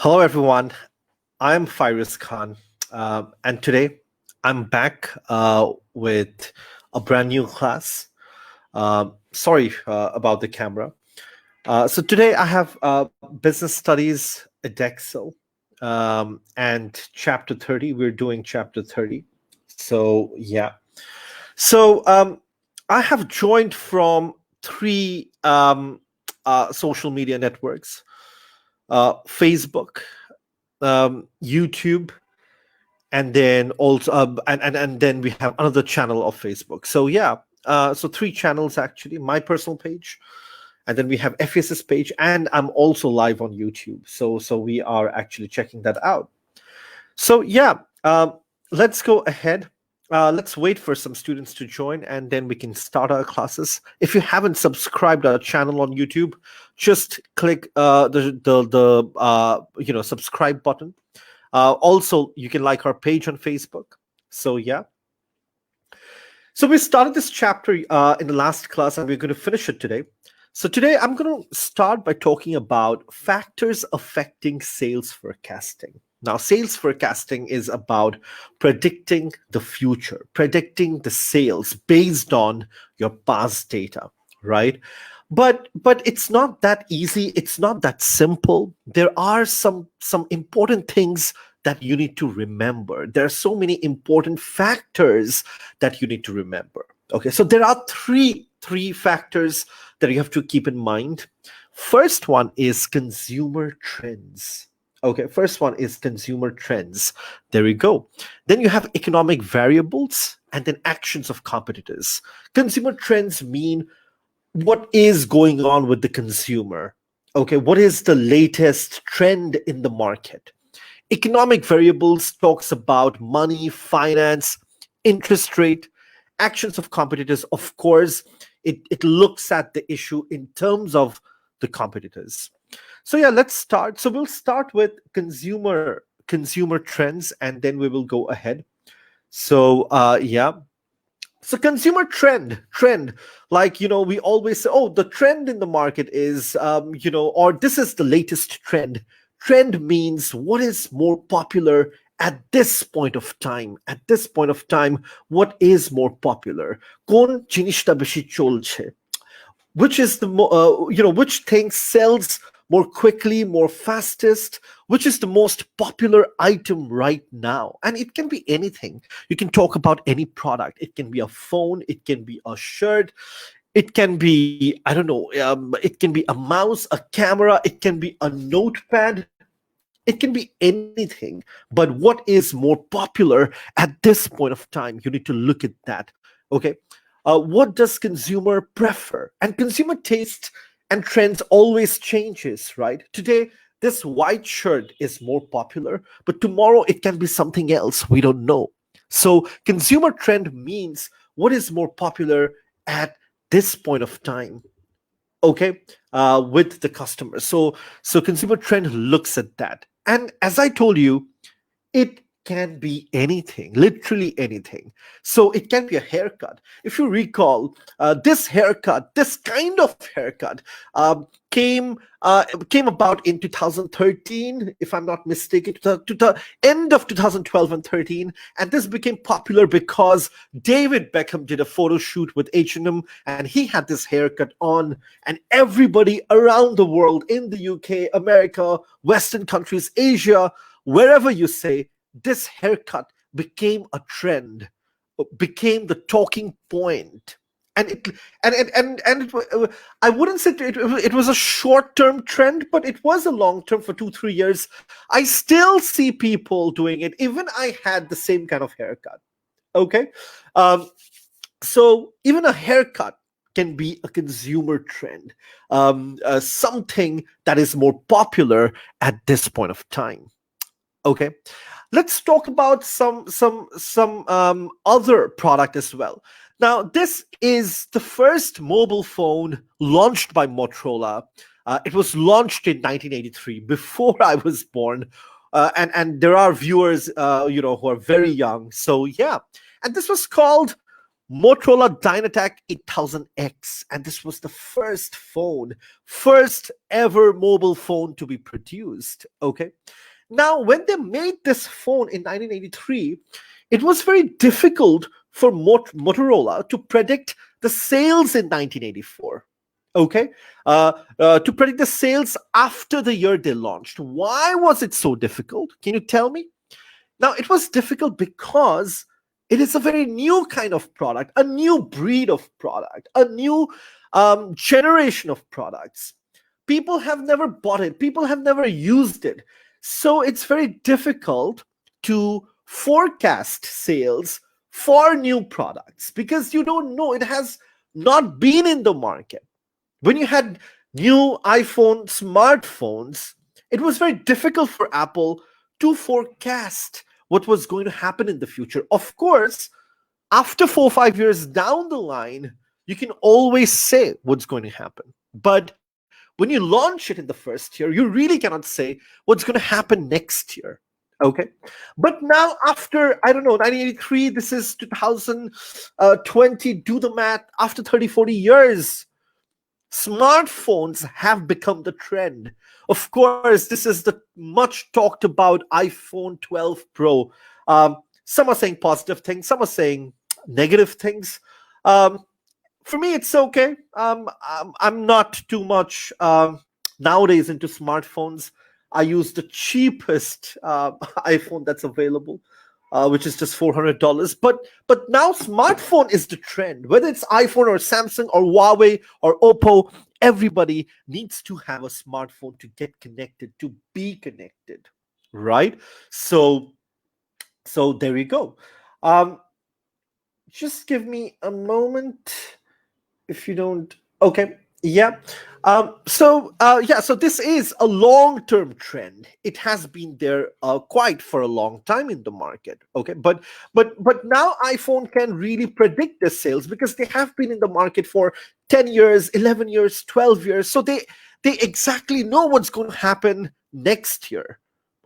Hello, everyone. I'm Fyruz Khan, and today I'm back with a brand new class. Sorry about the camera. So today I have business studies Edexcel and chapter 30. We're doing chapter 30. So yeah. So I have joined from three social media networks: Facebook, YouTube, and then also and then we have another channel of Facebook. So yeah, so three channels actually. My personal page, and then we have FS's page, and I'm also live on YouTube. So we are actually checking that out. So yeah, let's go ahead. Let's wait for some students to join, and then we can start our classes. If you haven't subscribed our channel on YouTube, just click the subscribe button. Also, you can like our page on Facebook. So yeah. So we started this chapter in the last class, and we're going to finish it today. So today I'm going to start by talking about factors affecting sales forecasting. Now, sales forecasting is about predicting the future, predicting the sales based on your past data, right? But it's not that easy. It's not that simple. There are some important things that you need to remember. There are so many important factors that you need to remember. Okay, so there are three factors that you have to keep in mind. First one is consumer trends. Okay, first one is consumer trends. There we go. Then you have economic variables and then actions of competitors. Consumer trends mean what is going on with the consumer. Okay, what is the latest trend in the market? Economic variables talks about money, finance, interest rate, actions of competitors. Of course, it looks at the issue in terms of the competitors. So yeah, let's start. So we'll start with consumer trends, and then we will go ahead. So yeah. So consumer trend, like we always say, oh, the trend in the market is or this is the latest trend. Trend means what is more popular at this point of time. At this point of time, what is more popular? কোন জিনিসটা বেশি চলছে? Which is which thing sells more quickly, more fastest, which is the most popular item right now? And it can be anything. You can talk about any product. It can be a phone, it can be a shirt, it can be, I don't know, it can be a mouse, a camera, it can be a notepad, it can be anything. But what is more popular at this point of time? You need to look at that. Okay. What does consumer prefer? And consumer taste and trends always changes, right? Today, this white shirt is more popular, but tomorrow it can be something else. We don't know. So consumer trend means what is more popular at this point of time. Okay, with the customer. So consumer trend looks at that, and as I told you, it can be anything, literally anything. So it can be a haircut. If you recall, this haircut, this kind of haircut, came about in 2013, if I'm not mistaken, to the end of 2012 and 13, and this became popular because David Beckham did a photo shoot with H&M, and he had this haircut on, and everybody around the world, in the UK, America, Western countries, Asia, wherever you say, this haircut became a trend, became the talking point. And I wouldn't say it was a short-term trend, but it was a long-term for 2-3 years. I still see people doing it. Even I had the same kind of haircut. Okay, so even a haircut can be a consumer trend, something that is more popular at this point of time. Okay, let's talk about some other product as well. Now, this is the first mobile phone launched by Motorola. It was launched in 1983, before I was born, and there are viewers who are very young. So yeah, and this was called Motorola Dynatac 8000X, and this was the first phone, first ever mobile phone to be produced. Okay. Now, when they made this phone in 1983, it was very difficult for Motorola to predict the sales in 1984. Okay, to predict the sales after the year they launched. Why was it so difficult? Can you tell me? Now, it was difficult because it is a very new kind of product, a new breed of product, a new generation of products. People have never bought it, people have never used it. So it's very difficult to forecast sales for new products because you don't know, it has not been in the market. When you had new iPhone smartphones, it was very difficult for Apple to forecast what was going to happen in the future. Of course, after 4 or 5 years down the line, you can always say what's going to happen. But when you launch it in the first year, you really cannot say what's going to happen next year. Okay. But now, after, I don't know, 1983, this is 2020, do the math, after 30, 40 years, smartphones have become the trend. Of course, this is the much talked about iPhone 12 Pro. Some are saying positive things, some are saying negative things. For me, it's okay. I'm not too much nowadays into smartphones. I use the cheapest iPhone that's available, which is just $400. But now smartphone is the trend. Whether it's iPhone or Samsung or Huawei or Oppo, everybody needs to have a smartphone to get connected, to be connected, right? So there you go. Um, just give me a moment, if you don't. Okay, yeah. So this is a long-term trend. It has been there quite for a long time in the market. Okay, but now iPhone can really predict the sales because they have been in the market for 10 years, 11 years, 12 years. So they exactly know what's going to happen next year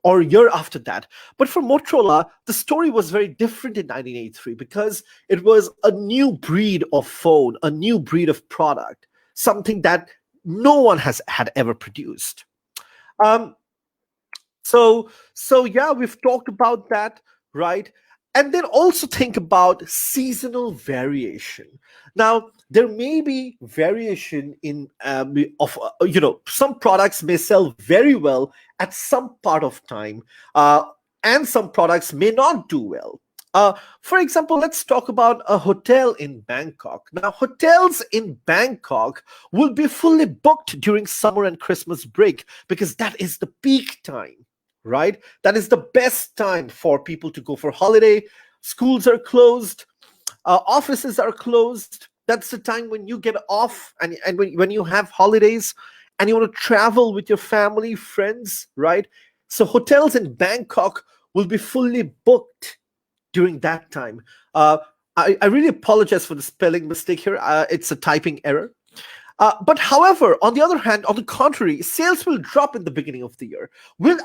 or year after that. But for Motorola, the story was very different in 1983 because it was a new breed of phone, a new breed of product, something that no one has had ever produced. Um, so yeah, we've talked about that, right? And then also think about seasonal variation. Now, there may be variation in of some products may sell very well at some part of time, and some products may not do well. For example, let's talk about a hotel in Bangkok. Now, hotels in Bangkok will be fully booked during summer and Christmas break because that is the peak time, right? That is the best time for people to go for holiday. Schools are closed, offices are closed. That's the time when you get off, and when you have holidays and you want to travel with your family, friends, right? So hotels in Bangkok will be fully booked during that time. Uh, I really apologize for the spelling mistake here. It's a typing error. But however, on the other hand, on the contrary, sales will drop in the beginning of the year.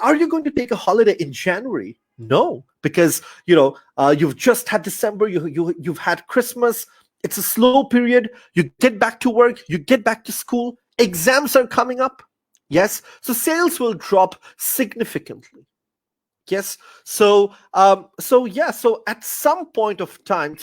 Are you going to take a holiday in January? No, because you've just had December. You've had Christmas. It's a slow period. You get back to work. You get back to school. Exams are coming up. Yes, so sales will drop significantly. Yes. So at some point of time,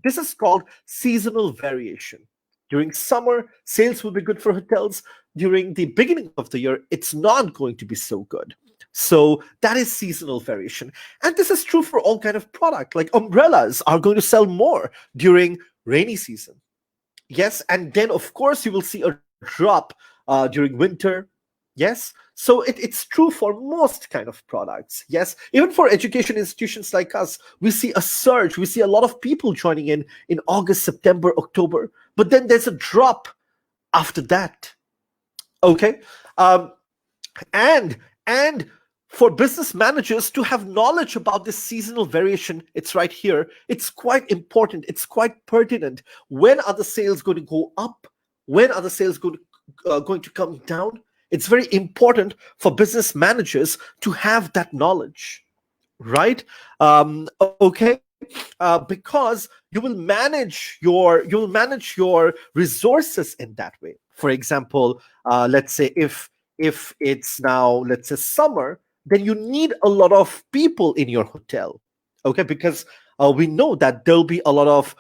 this is called seasonal variation. During summer, sales will be good for hotels. During the beginning of the year, it's not going to be so good. So that is seasonal variation. And this is true for all kind of product. Like umbrellas are going to sell more during rainy season. Yes. And then of course you will see a drop during winter. Yes. So it's true for most kind of products. Yes. Even for education institutions like us, we see a surge. We see a lot of people joining in August, September, October. But then there's a drop after that. Okay. And for business managers to have knowledge about this seasonal variation, it's right here. It's quite important. It's quite pertinent. When are the sales going to go up? When are the sales going to come down? It's very important for business managers to have that knowledge, right? Okay. because you will manage your resources in that way. For example, let's say if it's now, let's say, summer, then you need a lot of people in your hotel, okay? Because we know that there'll be a lot of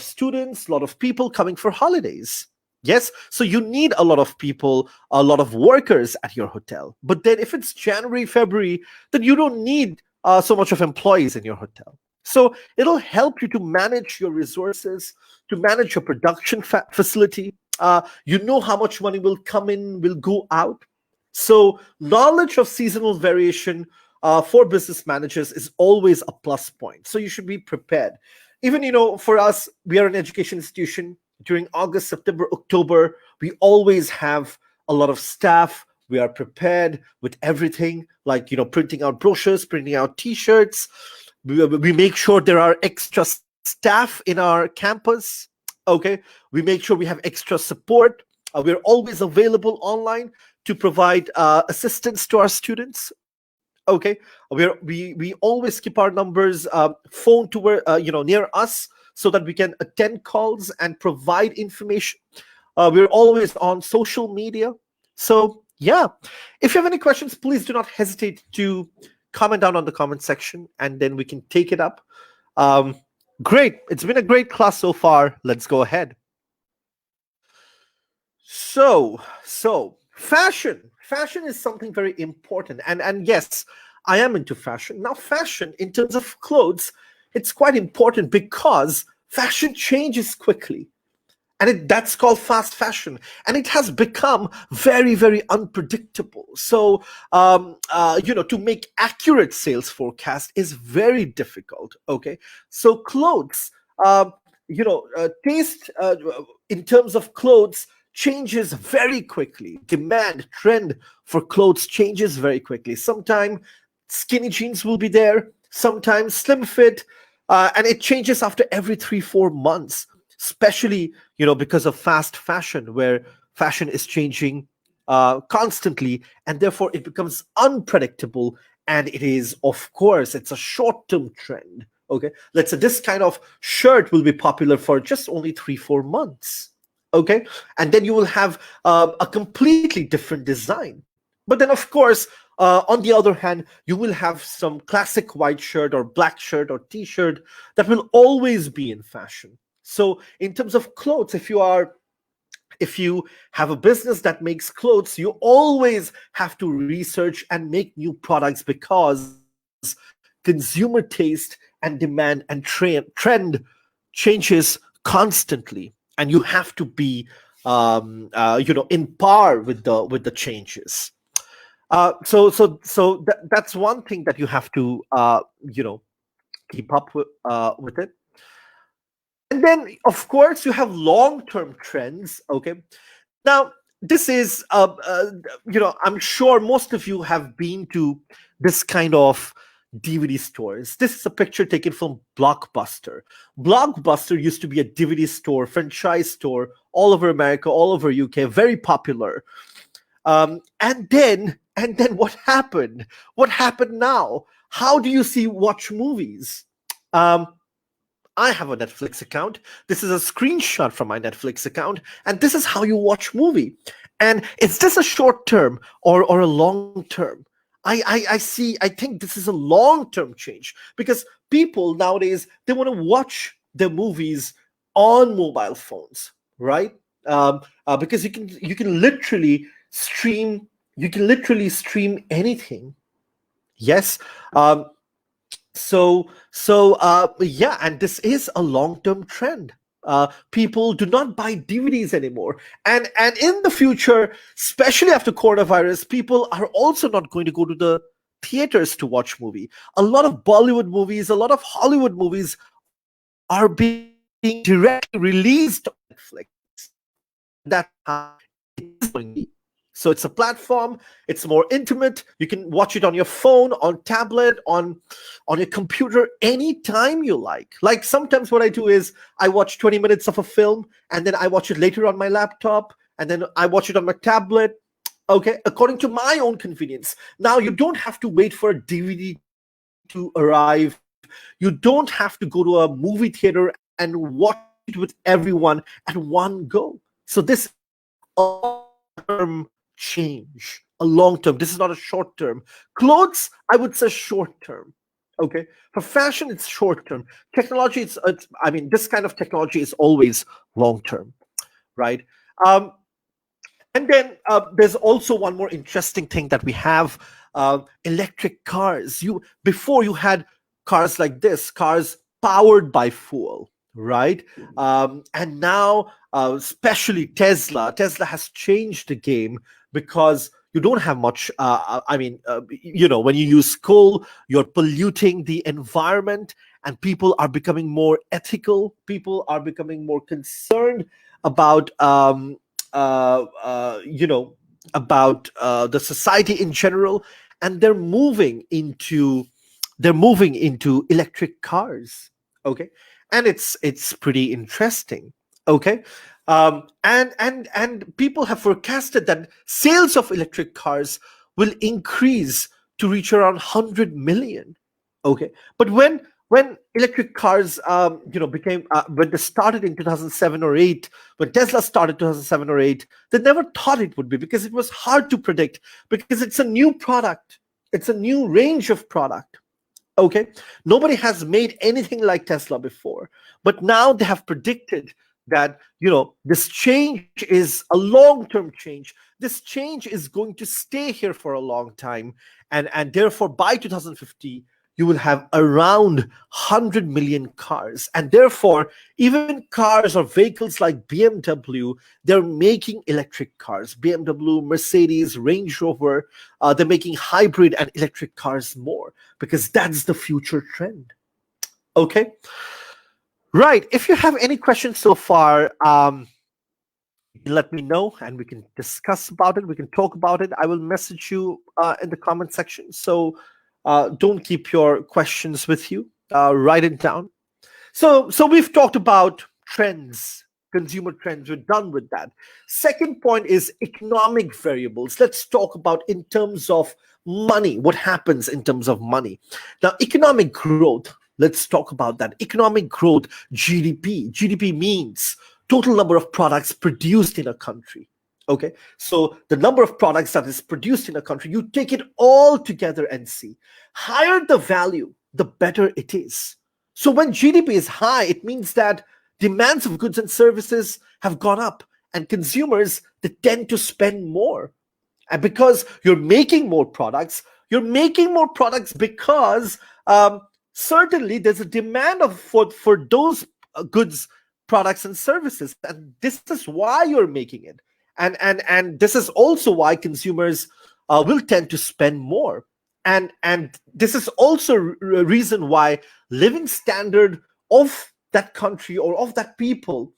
students, a lot of people coming for holidays. Yes, so you need a lot of people, a lot of workers at your hotel. But then if it's January, February, then you don't need so much of employees in your hotel. So it'll help you to manage your resources, to manage your production facility. You know how much money will come in, will go out. So knowledge of seasonal variation for business managers is always a plus point. So you should be prepared. Even, for us, we are an education institution. During August, September, October, we always have a lot of staff. We are prepared with everything, like, printing out brochures, printing out t-shirts. We make sure there are extra staff in our campus. Okay, we make sure we have extra support. We're always available online to provide assistance to our students. Okay, we always keep our numbers phone to where near us, so that we can attend calls and provide information. We're always on social media. So yeah, if you have any questions, please do not hesitate to comment down on the comment section, and then we can take it up. um, Great, it's been a great class so far. Let's go ahead. So fashion is something very important, and yes, I am into fashion. Now, fashion in terms of clothes, it's quite important because fashion changes quickly, and that's called fast fashion, and it has become very, very unpredictable. So to make accurate sales forecast is very difficult. Okay, so clothes, taste, in terms of clothes, changes very quickly. Demand trend for clothes changes very quickly. Sometimes skinny jeans will be there, sometimes slim fit, and it changes after every 3 4 months, especially because of fast fashion, where fashion is changing constantly, and therefore it becomes unpredictable. And it is, of course, it's a short-term trend. Okay, let's say this kind of shirt will be popular for just only 3 4 months. Okay, and then you will have a completely different design. But then, of course, on the other hand, you will have some classic white shirt or black shirt or t-shirt that will always be in fashion. So in terms of clothes, if you have a business that makes clothes, you always have to research and make new products, because consumer taste and demand and trend changes constantly, and you have to be in par with the changes. That's one thing that you have to keep up with it. And then, of course, you have long-term trends. Okay, now this is I'm sure most of you have been to this kind of DVD stores. This is a picture taken from Blockbuster. Blockbuster used to be a DVD store, franchise store, all over America, all over UK, very popular. And then what happened? What happened now? How do you watch movies? Um, I have a Netflix account. This is a screenshot from my Netflix account, and this is how you watch movie. And is this a short term or a long term? I think this is a long term change, because people nowadays, they want to watch their movies on mobile phones, right? Because you can literally stream anything. Yes. Yeah, and this is a long-term trend. People do not buy DVDs anymore, and in the future, especially after coronavirus, people are also not going to go to the theaters to watch movie. A lot of Bollywood movies, a lot of Hollywood movies are being directly released on Netflix, and that's how it is going to be. So it's a platform, it's more intimate. You can watch it on your phone, on tablet, on your computer, anytime you like. Like, sometimes what I do is I watch 20 minutes of a film, and then I watch it later on my laptop, and then I watch it on my tablet. Okay, according to my own convenience. Now, you don't have to wait for a DVD to arrive You don't have to go to a movie theater and watch it with everyone at one go. So this is a long-term change, a long term. This is not a short term. Clothes, I would say short term. Okay, for fashion, it's short term. Technology, I mean, this kind of technology is always long term, right? Um, and then there's also one more interesting thing that we have: electric cars. You before you had cars like this, cars powered by fuel, right? And now, especially Tesla, Tesla has changed the game because you don't have much. I mean, when you use coal, you're polluting the environment, and people are becoming more ethical. People are becoming more concerned about you know about the society in general, and they're moving into electric cars. Okay, and it's pretty interesting. Okay, and people have forecasted that sales of electric cars will increase to reach around 100 million. Okay, but when electric cars became when they started in 2007 or 8, when Tesla started 2007 or 8, they never thought it would be, because it was hard to predict, because it's a new product, it's a new range of product. Okay, nobody has made anything like Tesla before, but now they have predicted that this change is a long term change. This change is going to stay here for a long time, and therefore by 2050 you will have around 100 million cars, and therefore even cars or vehicles like BMW, they're making electric cars. BMW, Mercedes, Range Rover, they're making hybrid and electric cars more, because that's the future trend. Okay, right. If you have any questions so far, you can let me know and we can discuss about it. We can talk about it. I will message you in the comment section. So don't keep your questions with you. Write it down. So we've talked about trends, consumer trends. We're done with that. Second point is economic variables. Let's talk about in terms of money. What happens in terms of money? Now, economic growth. Let's talk about that. Economic growth, GDP. GDP means total number of products produced in a country. Okay, so the number of products that is produced in a country, you take it all together and see. Higher the value, the better it is. So when GDP is high, it means that demands of goods and services have gone up, and consumers, they tend to spend more. And because you're making more products because certainly there's a demand for those goods, products, and services, and this is why you're making it. And this is also why consumers will tend to spend more. And this is also a reason why living standard of that country or of that people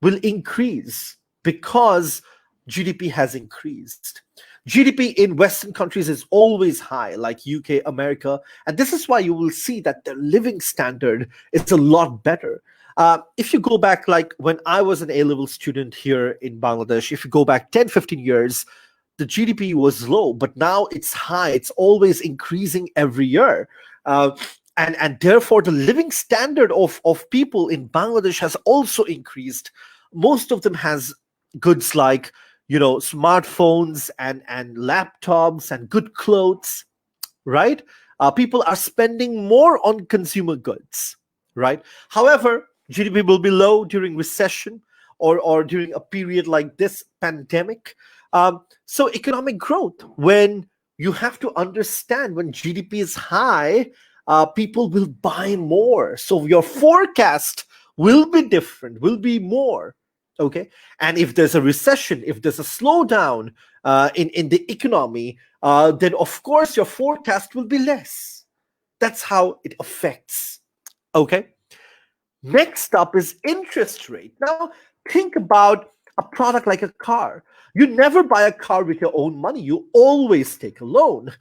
will increase, because GDP has increased. GDP in Western countries is always high, like UK, America, and this is why you will see that their living standard is a lot better. If you go back, like when I was an A-level student here in Bangladesh, if you go back 10, 15 years, the GDP was low, but now it's high. It's always increasing every year. And therefore, the living standard of people in Bangladesh has also increased. Most of them has goods like, smartphones and laptops and good clothes, right? People are spending more on consumer goods, right? However, GDP will be low during recession or during a period like this pandemic. So economic growth, when you have to understand, when GDP is high, people will buy more. So your forecast will be different, will be more. Okay. And if there's a recession, if there's a slowdown in the economy, then of course your forecast will be less. That's how it affects. Okay. Next up is interest rate. Now, think about a product like a car. You never buy a car with your own money. You always take a loan.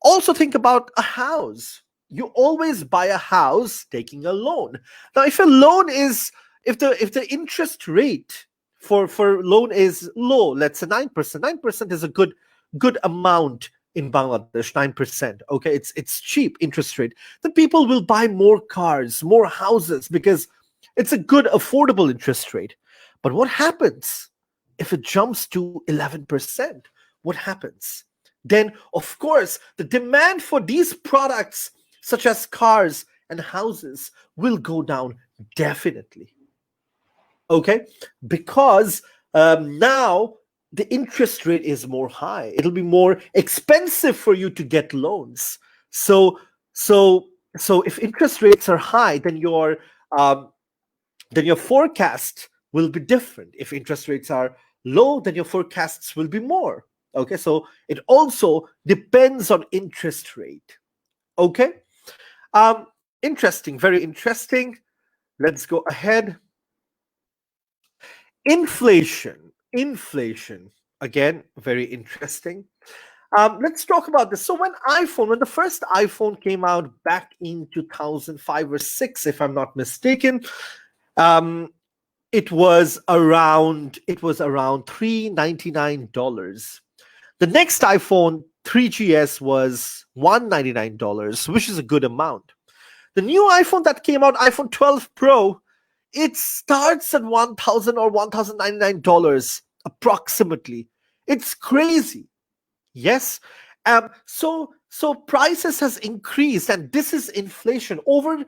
Also, think about a house. You always buy a house taking a loan. Now, if the interest rate for loan is low, let's say 9%. 9% is a good amount in Bangladesh, 9%. Okay, it's cheap interest rate. Then people will buy more cars, more houses because it's a good, affordable interest rate. But what happens if it jumps to 11%? What happens? Then, of course, the demand for these products, such as cars and houses, will go down definitely. Okay, because now the interest rate is more high. It'll be more expensive for you to get loans. So, so, so if interest rates are high, um, then your forecast will be different. If interest rates are low, then your forecasts will be more. Okay, so it also depends on interest rate. Okay, interesting, very interesting. Let's go ahead. Inflation. Again, very interesting. Let's talk about this. So when the first iPhone came out back in 2005 or 6, if I'm not mistaken, um, it was around $399. The next iPhone 3GS was $199, which is a good amount. The new iPhone that came out, iPhone 12 Pro, it starts at $1,000 or $1,099 approximately. It's crazy. Yes. So prices has increased, and this is inflation over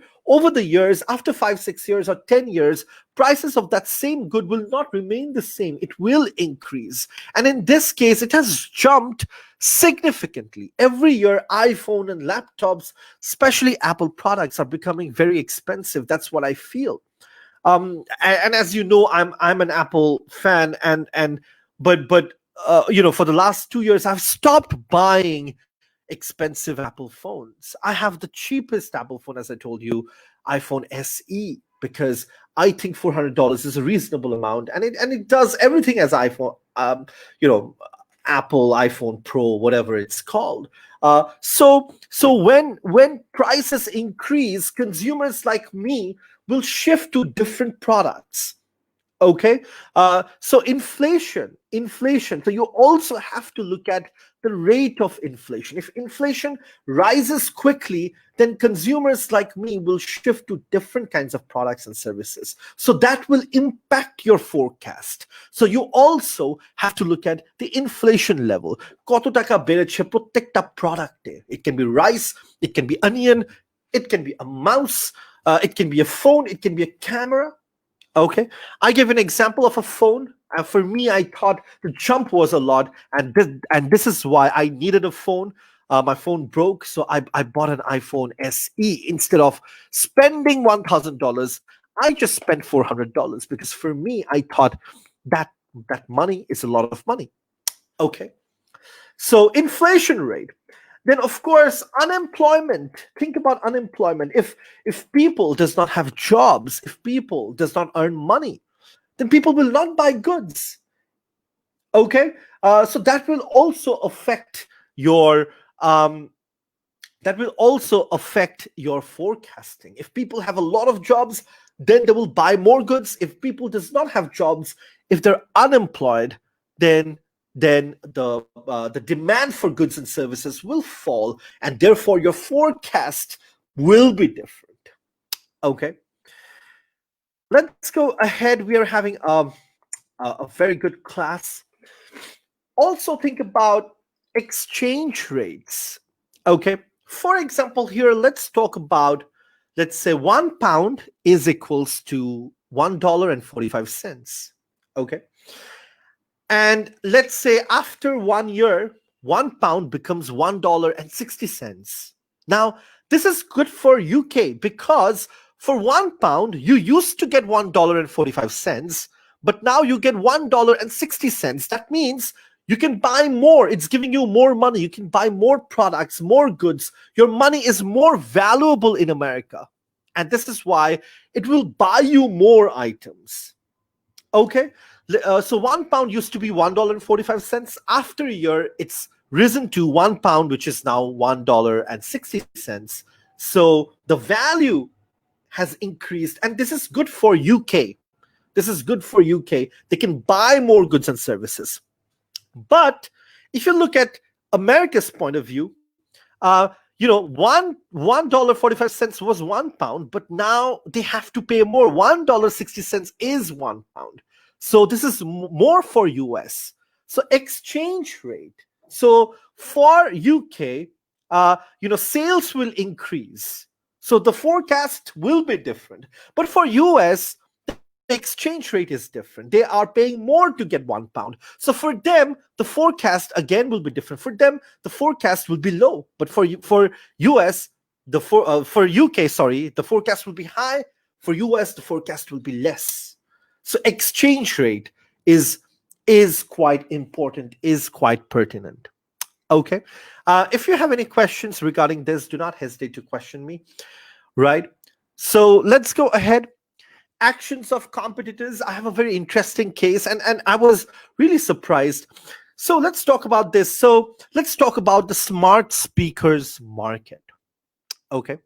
the years. After 5, 6 years, or 10 years, prices of that same good will not remain the same. It will increase, and in this case, it has jumped significantly. Every year, iPhone and laptops, especially Apple products, are becoming very expensive. That's what I feel. And as you know, I'm an Apple fan, and but for the last 2 years, I've stopped buying expensive Apple phones. I have the cheapest Apple phone, as I told you, iPhone SE, because I think $400 is a reasonable amount, and it does everything as iPhone. You know, Apple iPhone Pro, whatever it's called. So when prices increase, consumers like me will shift to different products. Okay, so inflation. So you also have to look at the rate of inflation. If inflation rises quickly, then consumers like me will shift to different kinds of products and services. So that will impact your forecast. So you also have to look at the inflation level. কত টাকা বেড়েছে প্রত্যেকটা producte. It can be rice, it can be onion, it can be a mouse, it can be a phone, it can be a camera. Okay, I give an example of a phone. For me, I thought the jump was a lot, and this is why I needed a phone. My phone broke, so I bought an iPhone SE instead of spending $1,000. I just spent $400 because for me, I thought that that money is a lot of money. Okay, so inflation rate. Then of course unemployment. Think about unemployment. If people does not have jobs, if people does not earn money, then people will not buy goods. Okay, so that will also affect your forecasting. If people have a lot of jobs, then they will buy more goods. If people does not have jobs, if they're unemployed, then the demand for goods and services will fall, and therefore your forecast will be different. Okay, let's go ahead. We are having a very good class. Also think about exchange rates. Okay, for example, here let's talk about, let's say £1 is equals to $1.45. Okay, and let's say after 1 year, £1 becomes $1.60. Now, this is good for UK because for £1, you used to get $1.45, but now you get $1.60. That means you can buy more. It's giving you more money. You can buy more products, more goods. Your money is more valuable in America. And this is why it will buy you more items. Okay, so £1 used to be $1.45. After a year, it's risen to £1, which is now $1.60. So the value has increased, and this is good for UK. This is good for UK. They can buy more goods and services. But if you look at America's point of view, $1.45 was £1, but now they have to pay more. $1.60 is £1. So this is more for US. So exchange rate. So for UK, sales will increase. So the forecast will be different. But for US, the exchange rate is different. They are paying more to get £1. So for them, the forecast again will be different. For them, the forecast will be low. But for US, for UK, sorry, the forecast will be high. For US, the forecast will be less. So exchange rate is quite important, is quite pertinent. Okay. If you have any questions regarding this, do not hesitate to question me. Right. So let's go ahead. Actions of competitors. I have a very interesting case, and I was really surprised. So let's talk about this. So let's talk about the smart speakers market. Okay.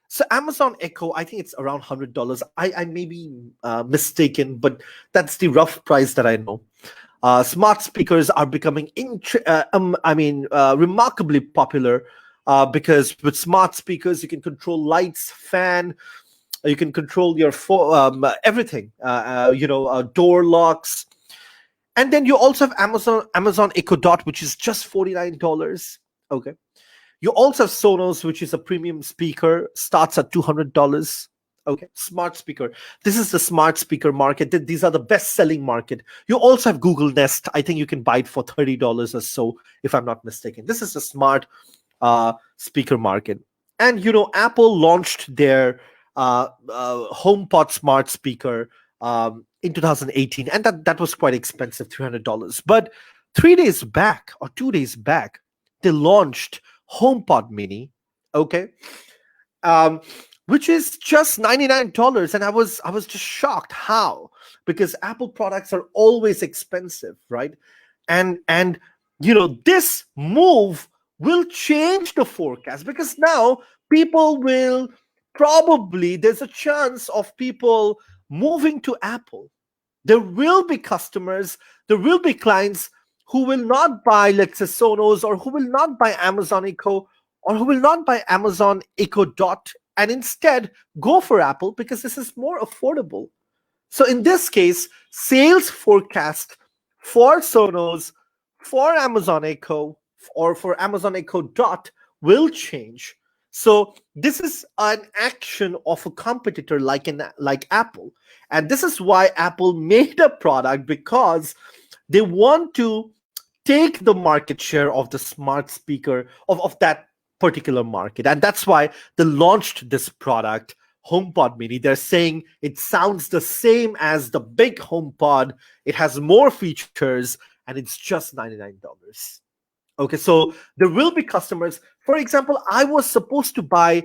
So Amazon Echo, I think it's around $100. I may be mistaken, but that's the rough price that I know. Smart speakers are becoming remarkably popular, because with smart speakers you can control lights, fan, you can control your everything, door locks. And then you also have Amazon Echo Dot, which is just $49. Okay. You also have Sonos, which is a premium speaker, starts at $200. Okay, smart speaker. This is the smart speaker market. These are the best-selling market. You also have Google Nest. I think you can buy it for $30 or so, if I'm not mistaken. This is the smart speaker market. And Apple launched their HomePod smart speaker in 2018, and that was quite expensive, $300. But 3 days back or 2 days back, they launched HomePod Mini, okay, which is just $99, and I was just shocked. How? Because Apple products are always expensive, right? And this move will change the forecast, because now people will probably, there's a chance of people moving to Apple. There will be customers, there will be clients who will not buy, let's say, Sonos, or who will not buy Amazon Echo, or who will not buy Amazon Echo Dot, and instead go for Apple because this is more affordable. So in this case, sales forecast for Sonos, for Amazon Echo, or for Amazon Echo Dot will change. So this is an action of a competitor like Apple. And this is why Apple made a product, because they want to take the market share of the smart speaker of that particular market. And that's why they launched this product, HomePod Mini. They're saying it sounds the same as the big HomePod. It has more features, and it's just $99. Okay, so there will be customers. For example, I was supposed to buy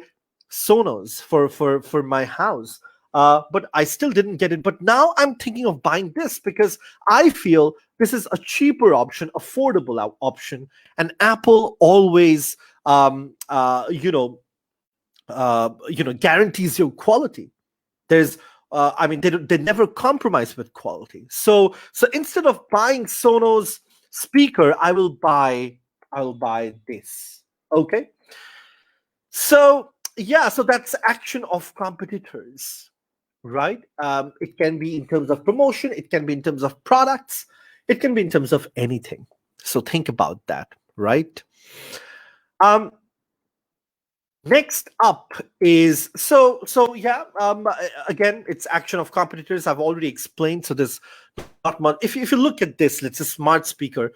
Sonos for my house, but I still didn't get it. But now I'm thinking of buying this because I feel this is a cheaper option, affordable option, and Apple always, guarantees your quality. There's they never compromise with quality. So instead of buying Sonos speaker, I will buy this. Okay. So so that's action of competitors, right? It can be in terms of promotion, it can be in terms of products, it can be in terms of anything. So think about that, right? Next up is again, it's action of competitors. I've already explained, so there's not much. If you look at this, let's say smart speaker,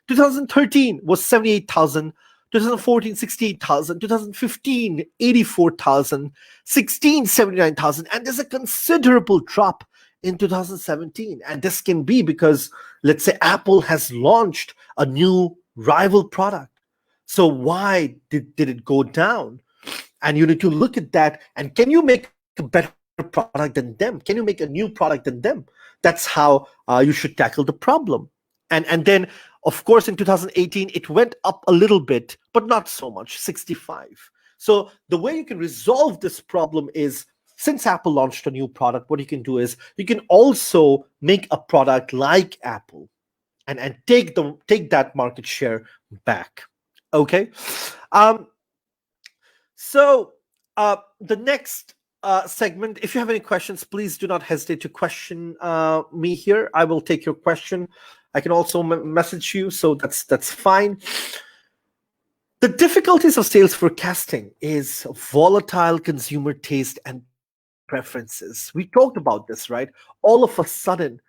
2013 was 78,000, 2014 68,000, 2015 84,000, 16 79,000, and there's a considerable drop in 2017. And this can be because, let's say, Apple has launched a new rival product. So why did it go down? And you need to look at that. And can you make a better product than them? Can you make a new product than them? That's how you should tackle the problem. And then, of course, in 2018, it went up a little bit, but not so much, 65. So the way you can resolve this problem is, since Apple launched a new product, what you can do is you can also make a product like Apple and take that market share back. Okay. Um, so the next segment, if you have any questions, please do not hesitate to question me here. I will take your question. I can also message you, so that's fine. The difficulties of sales forecasting is volatile consumer taste and preferences. We talked about this, right? All of a sudden,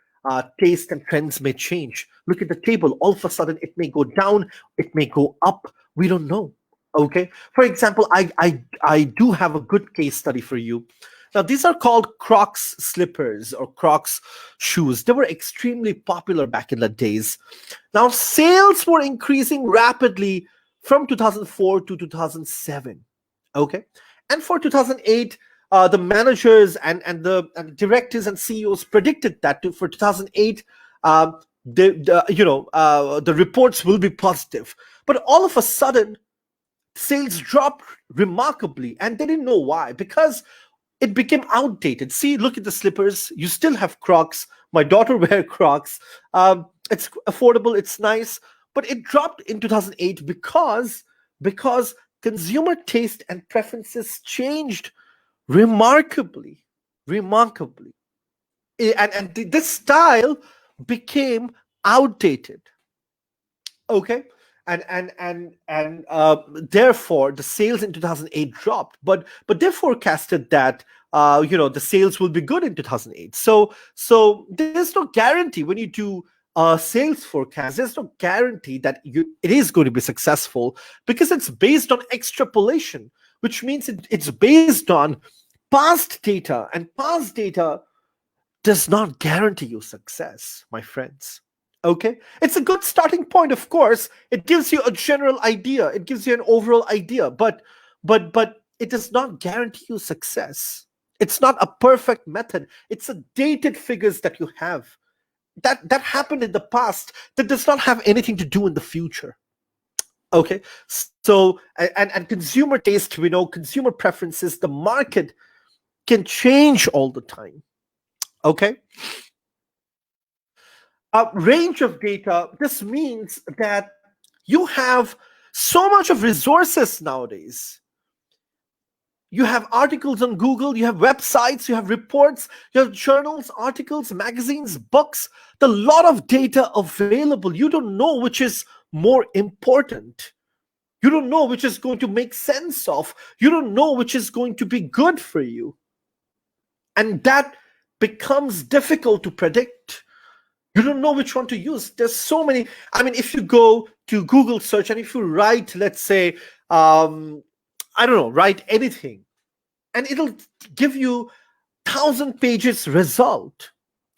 taste and trends may change. Look at the table. All of a sudden, it may go down, it may go up. We don't know. Okay. For example, I do have a good case study for you. Now, these are called Crocs slippers or Crocs shoes. They were extremely popular back in the days. Now, sales were increasing rapidly from 2004 to 2007. Okay. And for 2008, the managers and directors and CEOs predicted that for 2008, the reports will be positive. But all of a sudden, sales dropped remarkably, and they didn't know why, because it became outdated. See, look at the slippers. You still have Crocs. My daughter wear Crocs. It's affordable. It's nice, but it dropped in 2008 because consumer taste and preferences changed remarkably, remarkably. And this style became outdated. Okay. And therefore the sales in 2008 dropped, but they forecasted that the sales will be good in 2008. So there's no guarantee when you do a sales forecast. There's no guarantee that it is going to be successful, because it's based on extrapolation, which means it's based on past data, and past data does not guarantee you success, my friends. Okay, it's a good starting point. Of course, it gives you a general idea, it gives you an overall idea, but it does not guarantee you success. It's not a perfect method. It's a dated figures that you have, that happened in the past, that does not have anything to do in the future. Okay, so and consumer taste, we know, consumer preferences, the market can change all the time. Okay. A range of data, this means that you have so much of resources nowadays. You have articles on Google, you have websites, you have reports, you have journals, articles, magazines, books, the lot of data available. You don't know which is more important. You don't know which is going to make sense of. You don't know which is going to be good for you. And that becomes difficult to predict. You don't know which one to use. There's so many. I mean, if you go to Google search and if you write, let's say, I don't know, write anything, and it'll give you 1,000 pages result.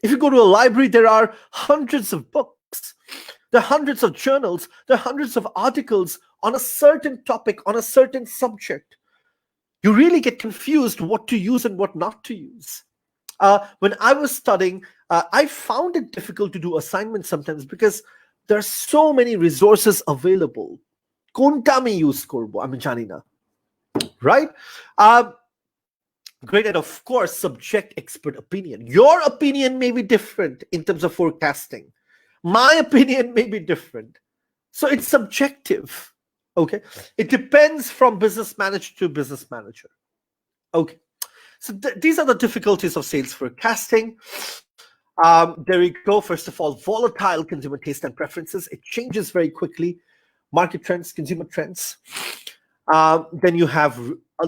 If you go to a library, there are hundreds of books, there are hundreds of journals, there are hundreds of articles on a certain topic, on a certain subject. You really get confused what to use and what not to use. When I was studying, I found it difficult to do assignments sometimes because there are so many resources available. Konta আমি use korbo, আমি জানি না, right? Great, and of course, subject expert opinion. Your opinion may be different in terms of forecasting. My opinion may be different. So it's subjective. Okay. It depends from business manager to business manager. Okay. So these are the difficulties of sales forecasting. There we go. First of all, volatile consumer taste and preferences. It changes very quickly. Market trends, consumer trends. Then you have,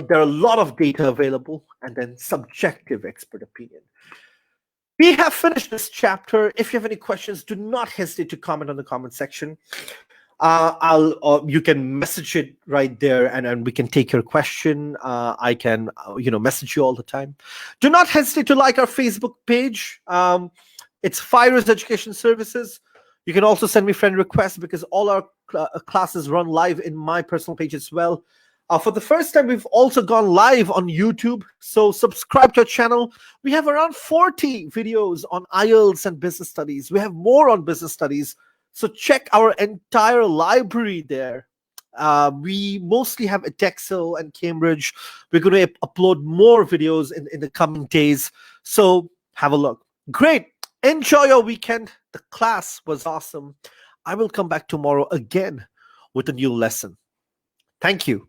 there are a lot of data available, and then subjective expert opinion. We have finished this chapter. If you have any questions, do not hesitate to comment on the comment section. You can message it right there, and we can take your question. I can message you all the time. Do not hesitate to like our Facebook page. It's Fyruz Education Services. You can also send me friend requests, because all our classes run live in my personal page as well. For the first time, we've also gone live on YouTube, so subscribe to our channel. We have around 40 videos on IELTS and business studies. We have more on business studies. So check our entire library there. We mostly have Edexcel and Cambridge. We're going to upload more videos in the coming days. So have a look. Great. Enjoy your weekend. The class was awesome. I will come back tomorrow again with a new lesson. Thank you.